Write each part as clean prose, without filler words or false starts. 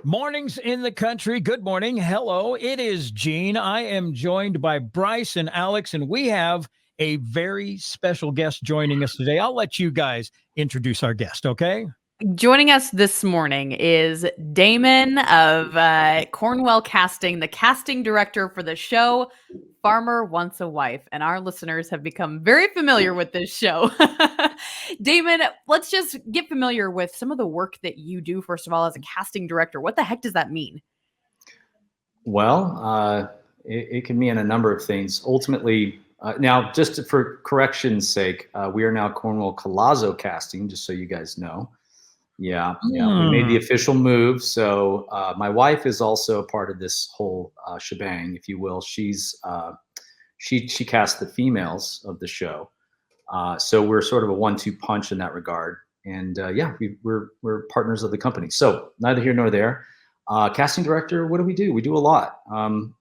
Mornings in the country. Good morning. Hello, it is Gene. I am joined by Bryce and Alex, and we have a very special guest joining us today. I'll let you guys introduce our guest, okay? Joining us this morning is Damon of Cornwell Casting, the casting director for the show Farmer Wants a Wife. And our listeners have become very familiar with this show. Damon, let's just get familiar with some of the work that you do, first of all, as a casting director. What the heck does that mean? Well, it can mean a number of things. Ultimately, now, just for correction's sake, we are now Cornwell Colazzo Casting, just so you guys know. Yeah. We made the official move. So my wife is also a part of this whole shebang, if you will. She casts the females of the show. So we're sort of a 1-2 punch in that regard. And we're partners of the company. So neither here nor there. Casting director, what do? We do a lot.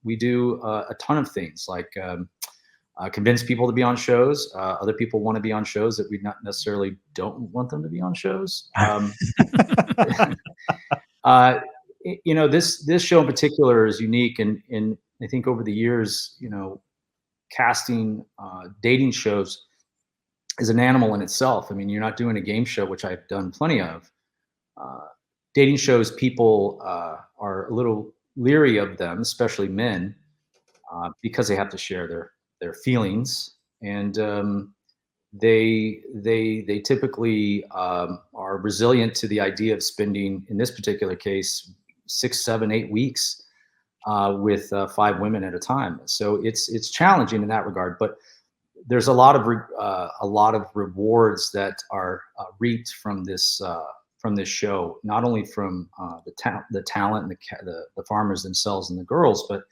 We do a ton of things, like convince people to be on shows. Other people want to be on shows that we not necessarily don't want them to be on shows. This show in particular is unique, and I think over the years, casting dating shows is an animal in itself. I mean, you're not doing a game show, which I've done plenty of. Dating shows, people are a little leery of them, especially men, because they have to share their feelings, and they typically are resilient to the idea of spending, in this particular case, 6, 7, 8 weeks with 5 women at a time. So it's challenging in that regard, but there's a lot of rewards that are reaped from this show, not only from the talent and the farmers themselves and the girls, but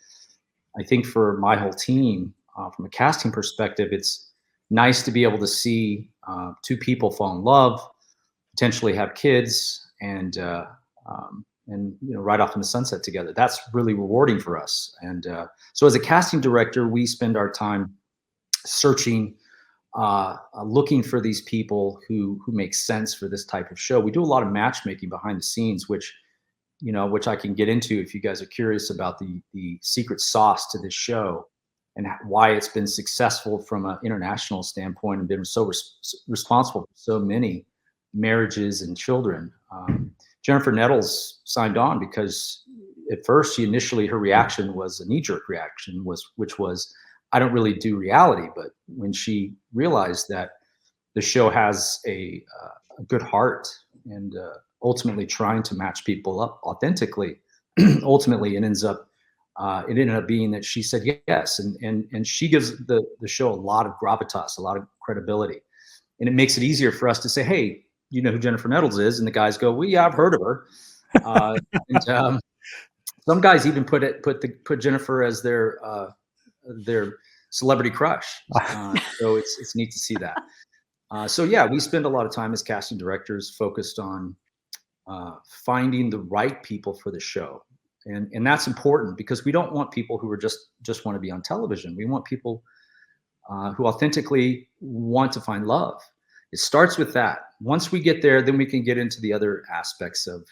I think for my whole team. From a casting perspective, it's nice to be able to see 2 people fall in love, potentially have kids, and ride off in the sunset together. That's really rewarding for us. And so, as a casting director, we spend our time searching, looking for these people who make sense for this type of show. We do a lot of matchmaking behind the scenes, which I can get into if you guys are curious about the secret sauce to this show, and why it's been successful from an international standpoint and been so responsible for so many marriages and children. Jennifer Nettles signed on because at first her reaction was a knee-jerk reaction, which was, I don't really do reality. But when she realized that the show has a good heart and ultimately trying to match people up authentically, ultimately it ended up being that she said yes, and she gives the show a lot of gravitas, a lot of credibility, and it makes it easier for us to say, hey, you know who Jennifer Nettles is, and the guys go, well, yeah, I've heard of her. And some guys even put Jennifer as their celebrity crush. So it's neat to see that. So yeah, we spend a lot of time as casting directors focused on finding the right people for the show. And that's important, because we don't want people who are just want to be on television. We want people who authentically want to find love. It starts with that. Once we get there, then we can get into the other aspects of,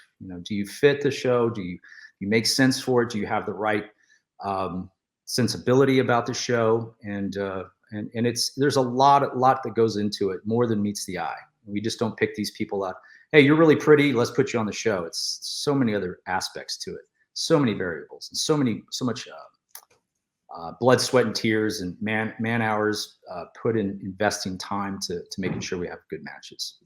do you fit the show? Do you make sense for it? Do you have the right sensibility about the show? And there's a lot that goes into it, more than meets the eye. We just don't pick these people up. Hey, you're really pretty, let's put you on the show. It's so many other aspects to it. So many variables, and so much blood, sweat, and tears, and man hours put in investing time to making sure we have good matches.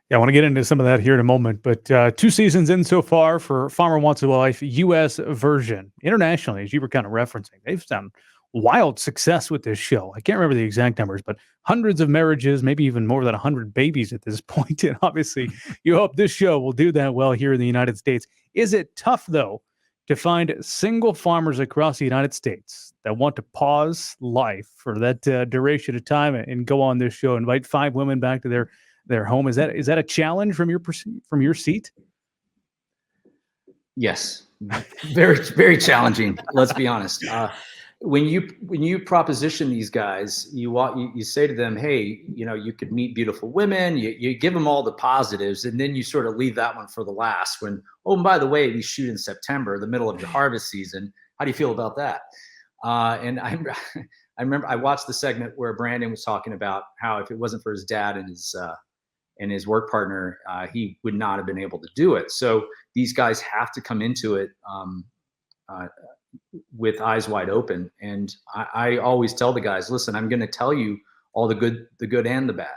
Yeah, I want to get into some of that here in a moment, but 2 seasons in so far for Farmer Wants a Wife U.S. version. Internationally, as you were kind of referencing, they've found wild success with this show. I can't remember the exact numbers, but hundreds of marriages, maybe even more than 100 babies at this point. And obviously, you hope this show will do that well here in the United States. Is it tough, though, to find single farmers across the United States that want to pause life for that duration of time and go on this show, invite 5 women back to their home? Is that a challenge from your seat? Yes, very, very challenging. Let's be honest. when you proposition these guys, you say to them, hey, you could meet beautiful women. You give them all the positives, and then you sort of leave that one for the last. When, oh, and by the way, we shoot in September, the middle of your harvest season. How do you feel about that? And I remember I watched the segment where Brandon was talking about how if it wasn't for his dad and his work partner, he would not have been able to do it. So these guys have to come into it with eyes wide open. And I always tell the guys, listen, I'm going to tell you all the good and the bad.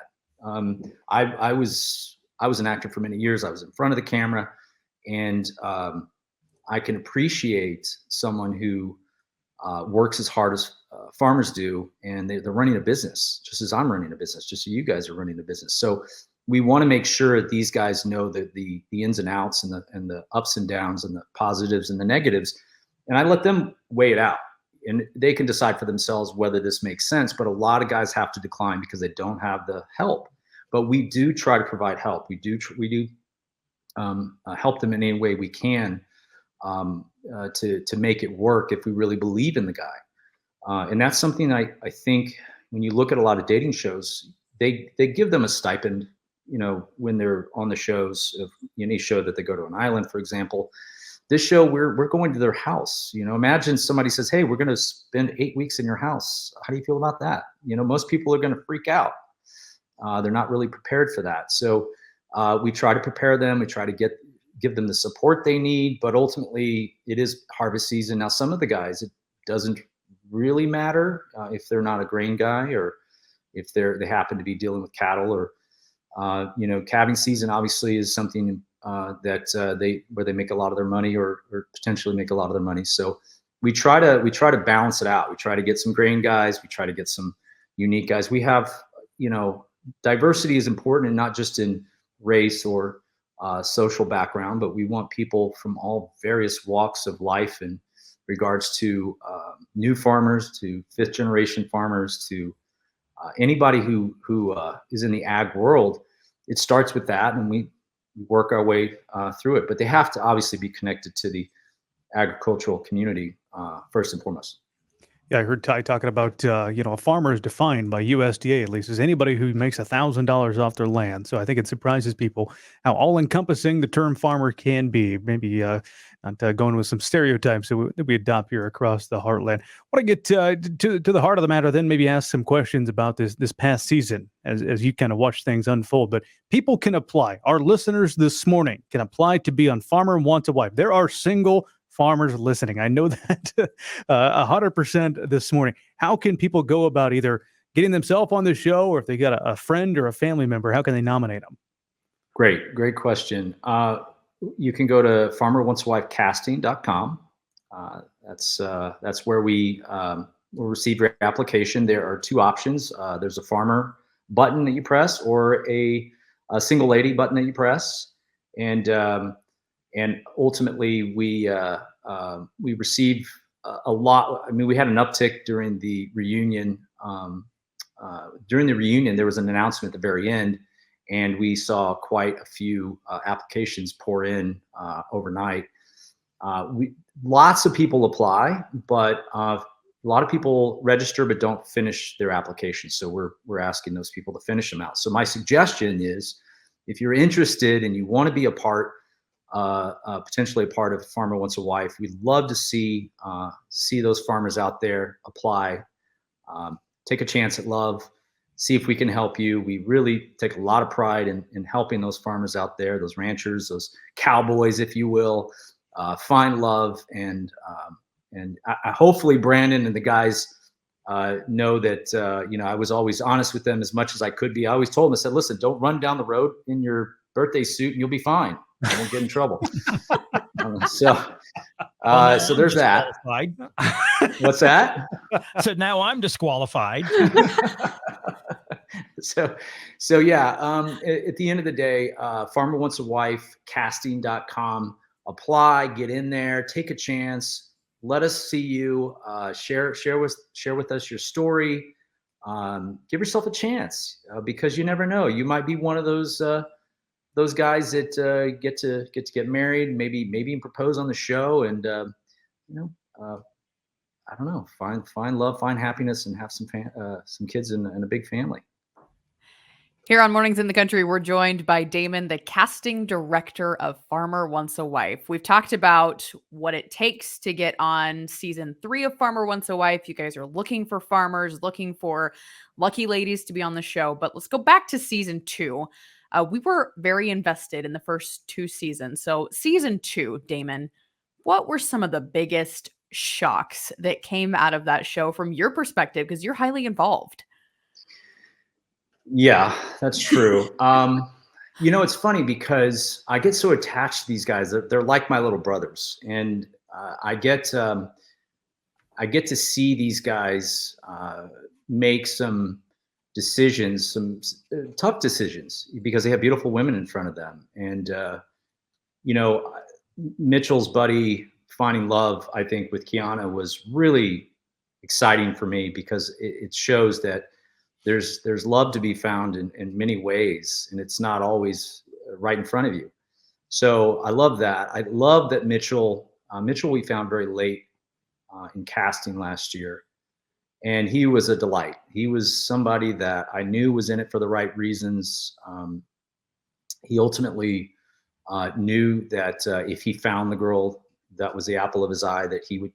I was an actor for many years. I was in front of the camera, and I can appreciate someone who works as hard as farmers do, and they're running a business just as I'm running a business, just so you guys are running a business. So we want to make sure that these guys know that the ins and outs and the ups and downs and the positives and the negatives. And I let them weigh it out, and they can decide for themselves whether this makes sense. But a lot of guys have to decline because they don't have the help. But we do try to provide help. We do help them in any way we can to make it work if we really believe in the guy. And that's something I think when you look at a lot of dating shows, they give them a stipend, when they're on the shows of any show that they go to an island, for example. This show, we're going to their house. Imagine somebody says, hey, we're going to spend 8 weeks in your house. How do you feel about that? Most people are going to freak out. They're not really prepared for that. So we try to prepare them. We try to give them the support they need, but ultimately it is harvest season. Now, some of the guys, it doesn't really matter if they're not a grain guy, or if they happen to be dealing with cattle, or calving season obviously is something that where they make a lot of their money, or potentially make a lot of their money. So we try to balance it out. We try to get some grain guys. We try to get some unique guys. We have, diversity is important, and not just in race or social background, but we want people from all various walks of life in regards to new farmers, to fifth generation farmers, to anybody who is in the ag world. It starts with that, and we work our way through it. But they have to obviously be connected to the agricultural community first and foremost. Yeah, I heard Ty talking about, a farmer is defined by USDA, at least, as anybody who makes $1,000 off their land. So I think it surprises people how all-encompassing the term farmer can be. Maybe not going with some stereotypes that we adopt here across the heartland. I want to get to the heart of the matter, then maybe ask some questions about this past season as you kind of watch things unfold. But people can apply. Our listeners this morning can apply to be on Farmer Wants a Wife. There are single farmers listening. I know that 100% this morning. How can people go about either getting themselves on the show, or if they got a friend or a family member, how can they nominate them? Great question. You can go to farmerwantsawifecasting.com. That's where we will receive your application. There are two options. There's a farmer button that you press, or a single lady button that you press. And ultimately, we receive a lot. I mean, we had an uptick during the reunion. There was an announcement at the very end, and we saw quite a few applications pour in overnight. Lots of people apply, but a lot of people register but don't finish their application. So we're asking those people to finish them out. So my suggestion is, if you're interested and you want to be a part, potentially a part of Farmer Wants a Wife, we'd love to see those farmers out there apply. Take a chance at love. See if we can help you. We really take a lot of pride in helping those farmers out there, those ranchers, those cowboys, if you will, find love. And hopefully Brandon and the guys know that, I was always honest with them as much as I could be. I always told them, I said, listen, don't run down the road in your birthday suit and you'll be fine. You won't get in trouble. So there's that. What's that? So now I'm disqualified. So yeah, at the end of the day, Farmer Wants a Wife, casting.com, apply, get in there, take a chance. Let us see you, share with us your story. Give yourself a chance, because you never know. You might be one of those guys that get to get married, maybe propose on the show. And I don't know, find love, find happiness, and have some kids and a big family. Here on Mornings in the Country, we're joined by Damon, the casting director of Farmer Wants a Wife. We've talked about what it takes to get on season 3 of Farmer Wants a Wife. You guys are looking for farmers, looking for lucky ladies to be on the show. But let's go back to season 2. We were very invested in the first 2 seasons. So season 2, Damon, what were some of the biggest shocks that came out of that show from your perspective? Because you're highly involved. Yeah, that's true. It's funny because I get so attached to these guys. They're like my little brothers, and I get to see these guys make some decisions, some tough decisions, because they have beautiful women in front of them. And Mitchell's buddy finding love, I think, with Kiana was really exciting for me, because it shows that there's love to be found in many ways, and it's not always right in front of you. So I love that. I love that Mitchell we found very late in casting last year, and he was a delight. He was somebody that I knew was in it for the right reasons. He ultimately knew that if he found the girl that was the apple of his eye, that he would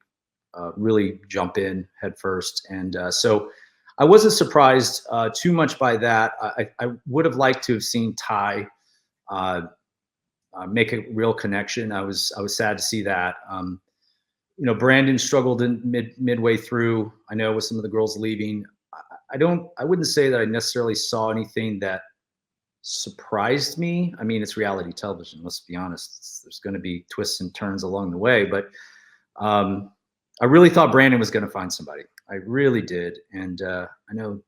really jump in head first. And so I wasn't surprised too much by that. I would have liked to have seen Ty make a real connection. I was sad to see that. Brandon struggled in midway through, I know, with some of the girls leaving. I wouldn't say that I necessarily saw anything that surprised me. I mean, it's reality television, let's be honest. There's going to be twists and turns along the way, but I really thought Brandon was going to find somebody. I really did. And I know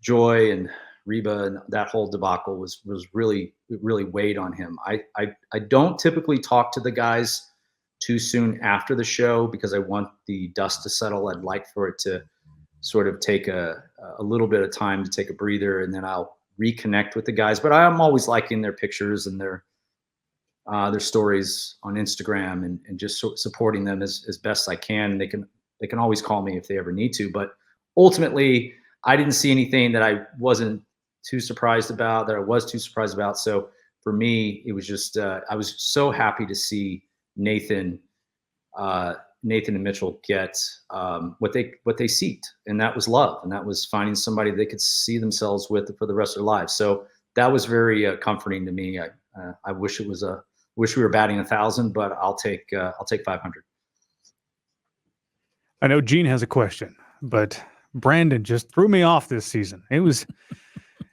Joy and Reba and that whole debacle was really weighed on him. I don't typically talk to the guys too soon after the show, because I want the dust to settle. I'd like for it to sort of take a little bit of time to take a breather, and then I'll reconnect with the guys. But I'm always liking their pictures and their stories on Instagram, and just supporting them as best I can. They can always call me if they ever need to. But ultimately, I didn't see anything that I wasn't too surprised about, that I was too surprised about. So for me, it was just I was so happy to see Nathan and Mitchell get what they seeked, and that was love, and that was finding somebody they could see themselves with for the rest of their lives. So that was very comforting to me. I wish we were batting 1,000, but I'll take 500. I know Gene has a question, but Brandon just threw me off this season. It was,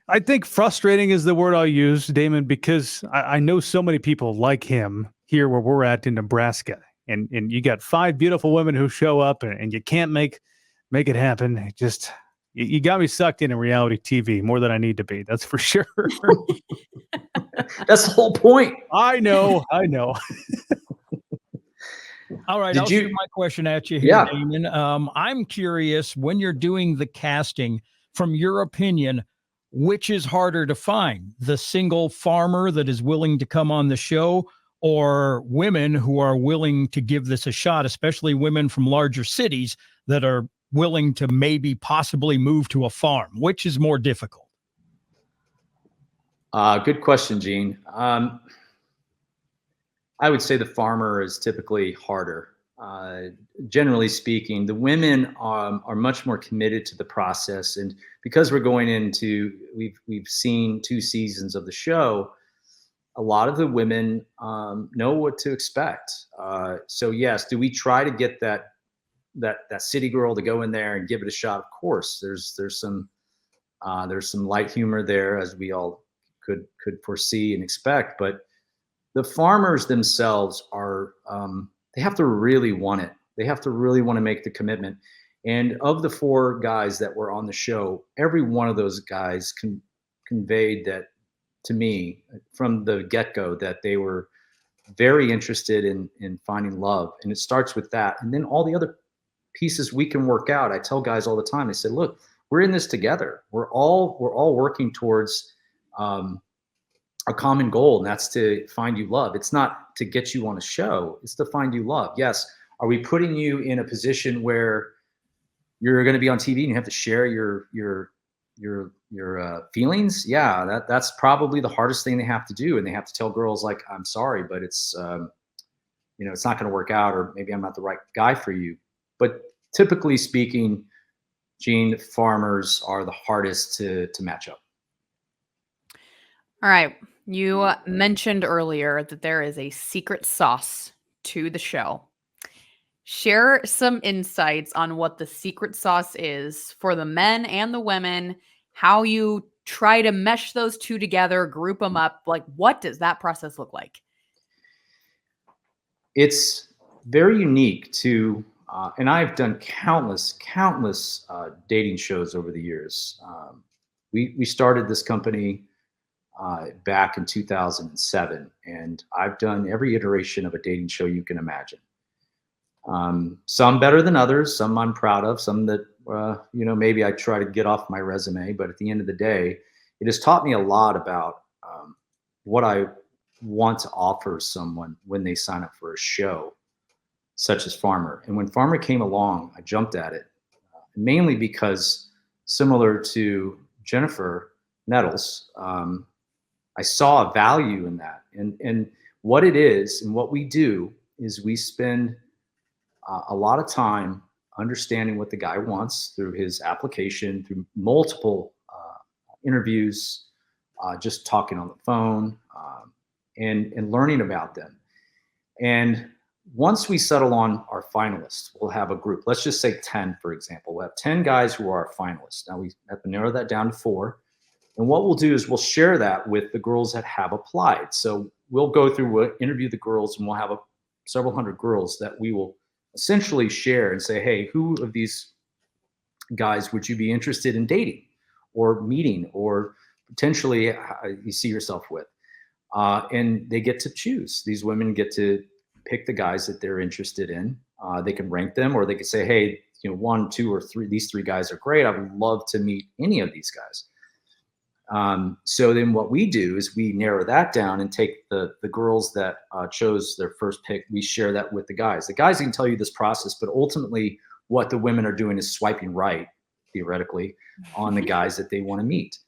I think, frustrating is the word I'll use, Damon, because I know so many people like him here where we're at in Nebraska. And you got 5 beautiful women who show up, and you can't make it happen. It just, you got me sucked into reality TV more than I need to be. That's for sure. That's the whole point. I know. All right, I'll shoot my question at you here, Yeah. Damon. I'm curious, when you're doing the casting, from your opinion, which is harder to find? The single farmer that is willing to come on the show, or women who are willing to give this a shot, especially women from larger cities that are willing to maybe possibly move to a farm? Which is more difficult? Good question, Gene. I would say the farmer is typically harder. Generally speaking, the women are much more committed to the process, and because we're going into, we've seen 2 seasons of the show, a lot of the women know what to expect. So yes, do we try to get that city girl to go in there and give it a shot? Of course, there's some light humor there, as we all could foresee and expect, but the farmers themselves are, they have to really want it. They have to really want to make the commitment. And of the 4 guys that were on the show, every one of those guys conveyed that to me from the get-go, that they were very interested in finding love. And it starts with that. And then all the other pieces we can work out. I tell guys all the time, I said, look, we're in this together. We're all working towards a common goal, and that's to find you love. It's not to get you on a show. It's to find you love. Yes. Are we putting you in a position where you're going to be on TV and you have to share your feelings. Yeah, that's probably the hardest thing they have to do. And they have to tell girls like, I'm sorry, but it's, it's not going to work out, or maybe I'm not the right guy for you. But typically speaking, Gene, farmers are the hardest to match up. All right. You mentioned earlier that there is a secret sauce to the show. Share some insights on what the secret sauce is for the men and the women, how you try to mesh those two together, group them up. Like, what does that process look like? It's very unique to, and I've done countless dating shows over the years. We started this company back in 2007, and I've done every iteration of a dating show you can imagine. Some better than others, some I'm proud of, some that, maybe I try to get off my resume, but at the end of the day, it has taught me a lot about what I want to offer someone when they sign up for a show such as Farmer. And when Farmer came along, I jumped at it, mainly because, similar to Jennifer Nettles, I saw a value in that. And what it is and what we do is we spend a lot of time understanding what the guy wants through his application, through multiple interviews, just talking on the phone, and learning about them. And once we settle on our finalists, we'll have a group. Let's just say 10, for example. We'll have 10 guys who are our finalists. Now we have to narrow that down to 4. And what we'll do is we'll share that with the girls that have applied. So we'll go through, we'll interview the girls, and we'll have several hundred girls that we will essentially share and say, hey, who of these guys would you be interested in dating or meeting or potentially you see yourself with? And they get to choose. These women get to pick the guys that they're interested in. They can rank them, or they could say, hey, 1, 2, or 3, these 3 guys are great. I would love to meet any of these guys. So then what we do is we narrow that down and take the girls that chose their first pick. We share that with the guys. The guys can tell you this process, but ultimately what the women are doing is swiping right, theoretically, on the guys that they want to meet.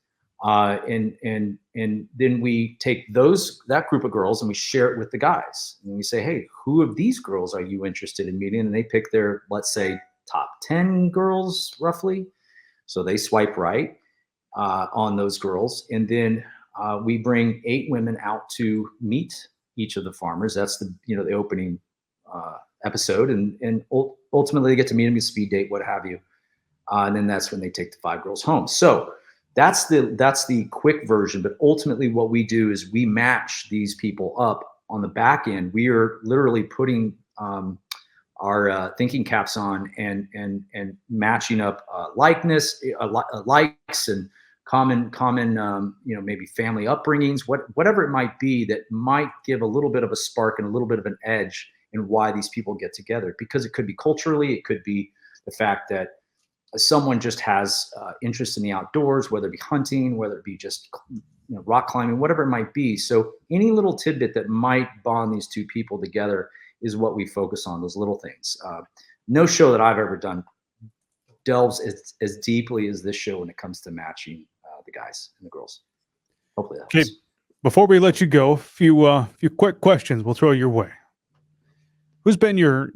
And then we take that group of girls and we share it with the guys. And we say, hey, who of these girls are you interested in meeting? And they pick their, let's say, top 10 girls roughly. So they swipe right on those girls. And then we bring 8 women out to meet each of the farmers. That's the opening episode. And ultimately they get to meet them, speed date, what have you. And then that's when they take the 5 girls home. So that's the quick version. But ultimately what we do is we match these people up on the back end. We are literally putting our thinking caps on and matching up likeness, likes, and common maybe family upbringings, whatever it might be that might give a little bit of a spark and a little bit of an edge in why these people get together. Because it could be culturally, it could be the fact that someone just has interest in the outdoors, whether it be hunting, whether it be just rock climbing, whatever it might be. So any little tidbit that might bond these 2 people together is what we focus on, those little things. No show that I've ever done delves as deeply as this show when it comes to matching the guys and the girls. Hopefully that helps. Okay, before we let you go, a few quick questions we'll throw your way. Who's been your,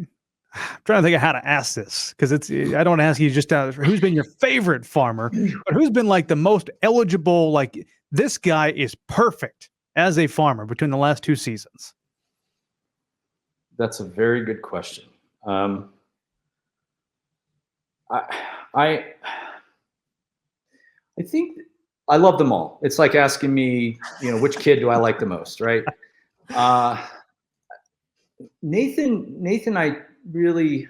I'm trying to think of how to ask this, because I don't want to ask you just who's been your favorite farmer, but who's been like the most eligible, like this guy is perfect as a farmer between the last 2 seasons? That's a very good question. I think I love them all. It's like asking me, which kid do I like the most, right? Nathan, I really,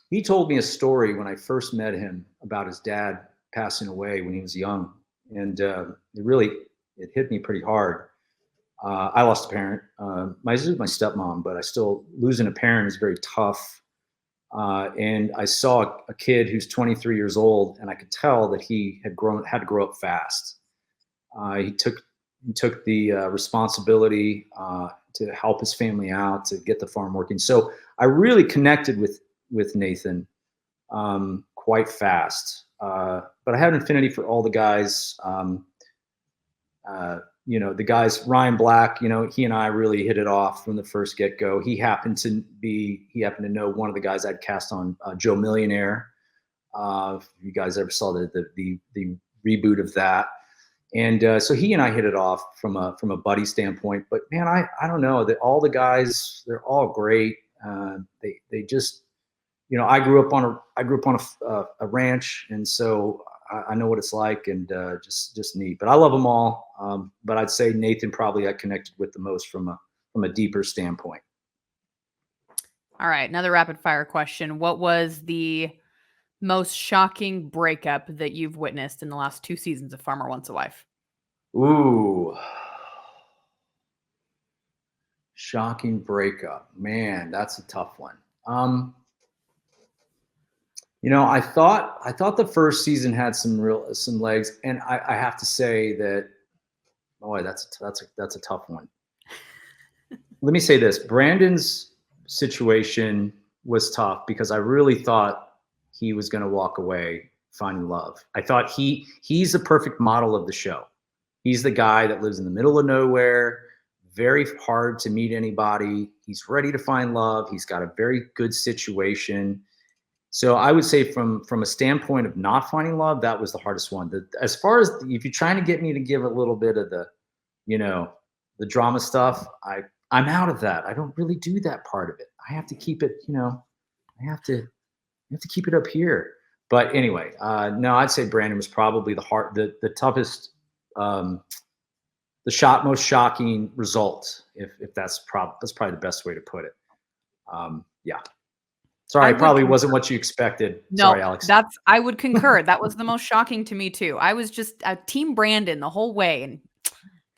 he told me a story when I first met him about his dad passing away when he was young. And it hit me pretty hard. I lost a parent. My stepmom, but losing a parent is very tough. And I saw a kid who's 23 years old, and I could tell that he had to grow up fast. He took the responsibility to help his family out, to get the farm working. So I really connected with Nathan quite fast. But I have an affinity for all the guys. The guys, Ryan Black, he and I really hit it off from the first get-go. He happened to know one of the guys I'd cast on Joe Millionaire. If you guys ever saw the reboot of that. And so he and I hit it off from a buddy standpoint. But man, I don't know, that all the guys, they're all great. They just, I grew up on a ranch, and so I know what it's like, and just neat. But I love them all. But I'd say Nathan probably I connected with the most from a deeper standpoint. All right, another rapid fire question. What was the most shocking breakup that you've witnessed in the last 2 seasons of Farmer Wants a Wife? Ooh, shocking breakup. Man, that's a tough one. I thought the first season had some legs, and I have to say that, boy, that's a tough one. Let me say this: Brandon's situation was tough because I really thought he was going to walk away finding love. I thought he's the perfect model of the show. He's the guy that lives in the middle of nowhere, very hard to meet anybody. He's ready to find love. He's got a very good situation. So I would say from a standpoint of not finding love, that was the hardest one. As far as if you're trying to get me to give a little bit of the drama stuff, I'm out of that. I don't really do that part of it. I have to keep it, I have to keep it up here. But anyway, no, I'd say Brandon was probably the toughest, most shocking result, if that's probably the best way to put it. Yeah. Sorry, it probably wasn't what you expected. No, sorry, Alex. I would concur. That was the most shocking to me too. I was just team Brandon the whole way, and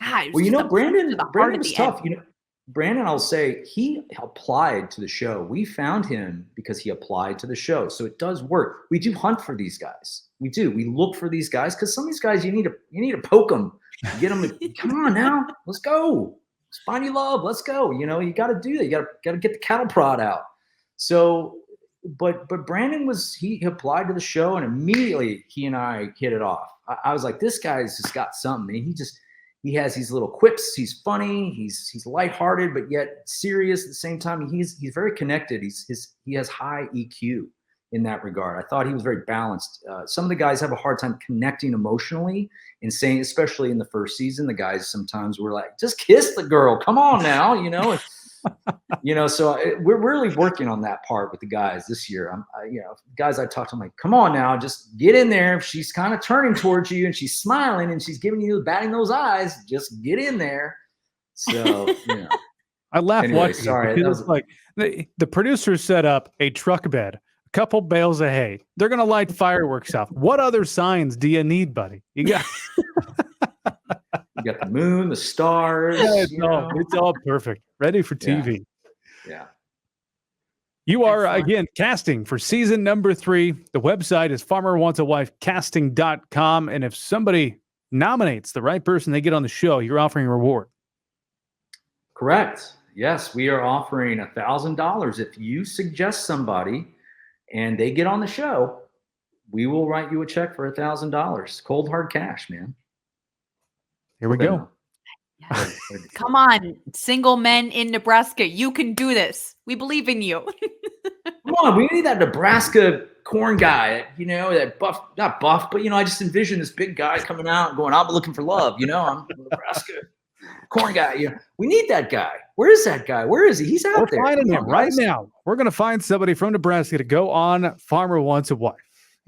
God, Brandon was tough. Brandon, I'll say, he applied to the show. We found him because he applied to the show. So it does work. We do hunt for these guys. We do. We look for these guys because some of these guys you need to poke them, get them. Come on now, let's go. Let's find you love. Let's go. You got to do that. You got to get the cattle prod out. So, but Brandon he applied to the show, and immediately he and I hit it off. I was like, this guy's just got something. And he has these little quips. He's funny. He's lighthearted, but yet serious at the same time. He's very connected. He has high EQ in that regard. I thought he was very balanced. Some of the guys have a hard time connecting emotionally and saying, especially in the first season, the guys sometimes were like, just kiss the girl. Come on now, So we're really working on that part with the guys this year. Guys I talked to, I'm like, come on now, just get in there. If she's kind of turning towards you and she's smiling and she's giving you batting those eyes, just get in there. So, I laughed watching. Sorry, it was like the producers set up a truck bed, a couple bales of hay. They're gonna light fireworks off. What other signs do you need, buddy? You got you got the moon, the stars. Yeah, it's all perfect. Ready for TV. Yeah. You are, again, casting for season number 3. The website is farmerwantsawifecasting.com. And if somebody nominates the right person they get on the show, you're offering a reward. Correct. Yes, we are offering $1,000. If you suggest somebody and they get on the show, we will write you a check for $1,000. Cold hard cash, man. Here we go. Yes. Come on, single men in Nebraska. You can do this. We believe in you. Come on, we need that Nebraska corn guy, that buff, not buff, but, I just envision this big guy coming out and going, I'm looking for love. I'm Nebraska corn guy. We need that guy. Where is that guy? Where is he? He's out there. We're finding him right now. We're going to find somebody from Nebraska to go on Farmer Wants a Wife.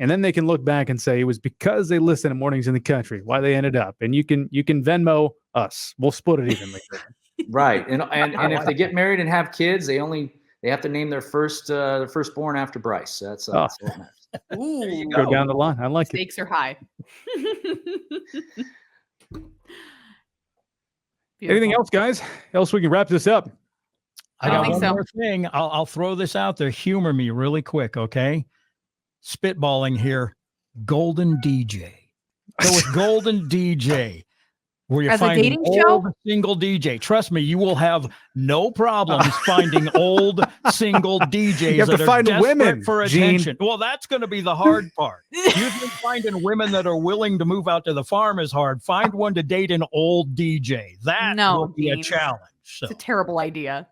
And then they can look back and say it was because they listened to Mornings in the Country, why they ended up. And you can Venmo us. We'll split it evenly. Right. And if they get married and have kids, they have to name their firstborn after Bryce. So that's what matters. Ooh, go down the line. I like it. Stakes are high. Anything else, guys? Else we can wrap this up. I got one more thing. I'll throw this out there. Humor me really quick, okay? Spitballing here. Golden DJ. So with Golden DJ, where you As a find an dating old show? single DJ. Trust me, you will have no problems finding old single DJs have to that are find desperate women, for Gene. attention. Well, that's going to be the hard part. Usually finding women that are willing to move out to the farm is hard. Find one to date an old DJ. That No, will be a Gene. challenge. So It's a terrible idea.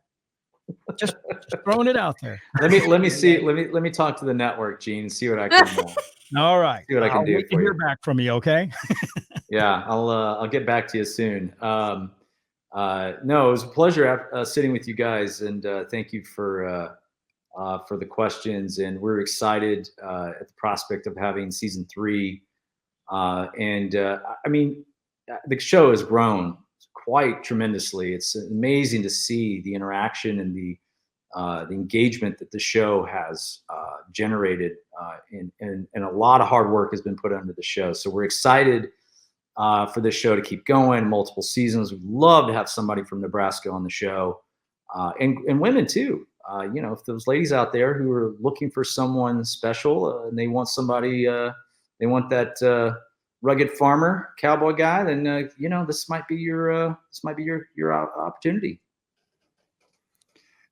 just throwing it out there. Let me see. Let me talk to the network, Gene, and see what I can All right. see what I can I'll do wait to for hear you. back from you, okay? Yeah, I'll get back to you soon. No, it was a pleasure sitting with you guys, and thank you for the questions. And we're excited at the prospect of having season 3. I mean, the show has grown quite tremendously. It's amazing to see the interaction and the engagement that the show has generated, and a lot of hard work has been put into the show. So we're excited for this show to keep going, multiple seasons. We'd love to have somebody from Nebraska on the show, and women too. If those ladies out there who are looking for someone special and they want somebody, they want that rugged farmer cowboy guy, then this might be your opportunity.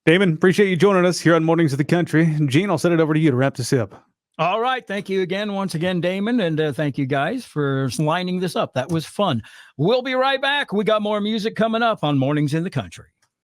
Damon, appreciate you joining us here on Mornings of the Country. Gene, I'll send it over to you to wrap this up. All right. Thank you again, once again, Damon. And thank you guys for lining this up. That was fun. We'll be right back. We got more music coming up on Mornings in the Country.